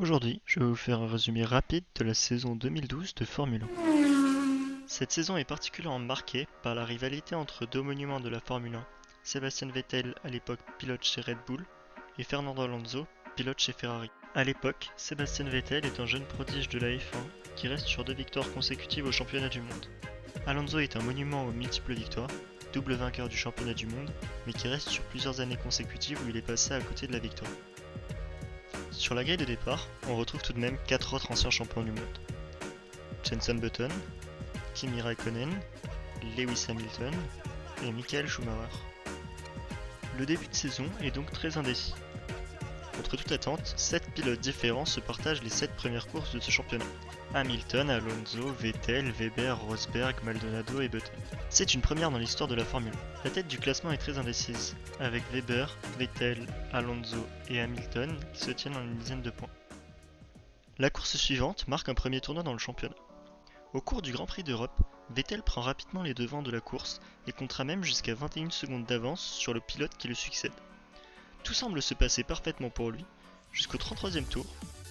Aujourd'hui, je vais vous faire un résumé rapide de la saison 2012 de Formule 1. Cette saison est particulièrement marquée par la rivalité entre deux monuments de la Formule 1, Sébastien Vettel, à l'époque pilote chez Red Bull, et Fernando Alonso, pilote chez Ferrari. À l'époque, Sébastien Vettel est un jeune prodige de la F1 qui reste sur 2 victoires consécutives au championnat du monde. Alonso est un monument aux multiples victoires, double vainqueur du championnat du monde, mais qui reste sur plusieurs années consécutives où il est passé à côté de la victoire. Sur la grille de départ, on retrouve tout de même 4 autres anciens champions du monde. Jenson Button, Kimi Raikkonen, Lewis Hamilton et Michael Schumacher. Le début de saison est donc très indécis. Contre toute attente, 7 pilotes différents se partagent les 7 premières courses de ce championnat. Hamilton, Alonso, Vettel, Weber, Rosberg, Maldonado et Button. C'est une première dans l'histoire de la Formule 1. La tête du classement est très indécise, avec Weber, Vettel, Alonso et Hamilton qui se tiennent en une dizaine de points. La course suivante marque un premier tournoi dans le championnat. Au cours du Grand Prix d'Europe, Vettel prend rapidement les devants de la course et comptera même jusqu'à 21 secondes d'avance sur le pilote qui le succède. Tout semble se passer parfaitement pour lui, jusqu'au 33e tour,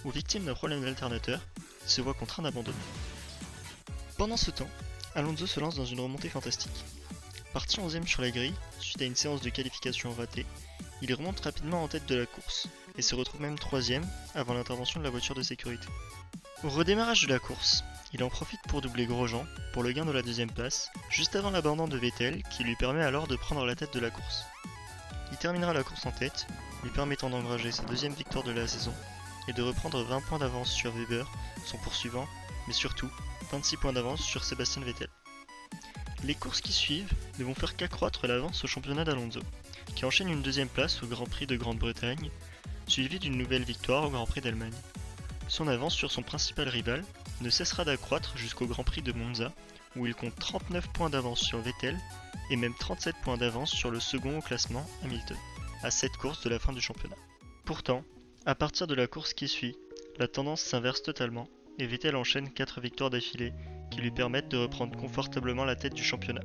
où victime d'un problème d'alternateur, il se voit contraint d'abandonner. Pendant ce temps, Alonso se lance dans une remontée fantastique. Parti 11e sur la grille, suite à une séance de qualification ratée, il remonte rapidement en tête de la course, et se retrouve même 3e avant l'intervention de la voiture de sécurité. Au redémarrage de la course, il en profite pour doubler Grosjean pour le gain de la 2e place, juste avant l'abandon de Vettel qui lui permet alors de prendre la tête de la course. Il terminera la course en tête, lui permettant d'engranger sa 2e victoire de la saison et de reprendre 20 points d'avance sur Weber, son poursuivant, mais surtout 26 points d'avance sur Sébastien Vettel. Les courses qui suivent ne vont faire qu'accroître l'avance au championnat d'Alonso, qui enchaîne une 2e place au Grand Prix de Grande-Bretagne, suivie d'une nouvelle victoire au Grand Prix d'Allemagne. Son avance sur son principal rival ne cessera d'accroître jusqu'au Grand Prix de Monza, où il compte 39 points d'avance sur Vettel et même 37 points d'avance sur le second au classement, Hamilton, à 7 courses de la fin du championnat. Pourtant, à partir de la course qui suit, la tendance s'inverse totalement et Vettel enchaîne 4 victoires d'affilée qui lui permettent de reprendre confortablement la tête du championnat.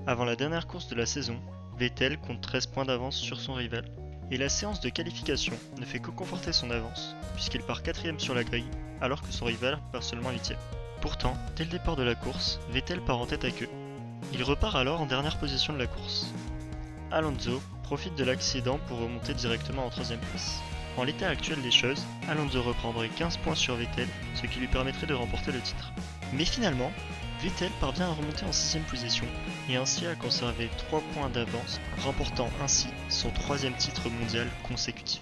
Avant la dernière course de la saison, Vettel compte 13 points d'avance sur son rival. Et la séance de qualification ne fait que conforter son avance, puisqu'il part 4ème sur la grille, alors que son rival part seulement 8ème. Pourtant, dès le départ de la course, Vettel part en tête à queue. Il repart alors en dernière position de la course. Alonso profite de l'accident pour remonter directement en 3ème place. En l'état actuel des choses, Alonso reprendrait 15 points sur Vettel, ce qui lui permettrait de remporter le titre. Mais finalement, Vettel parvient à remonter en 6ème position et ainsi à conserver 3 points d'avance, remportant ainsi son 3ème titre mondial consécutif.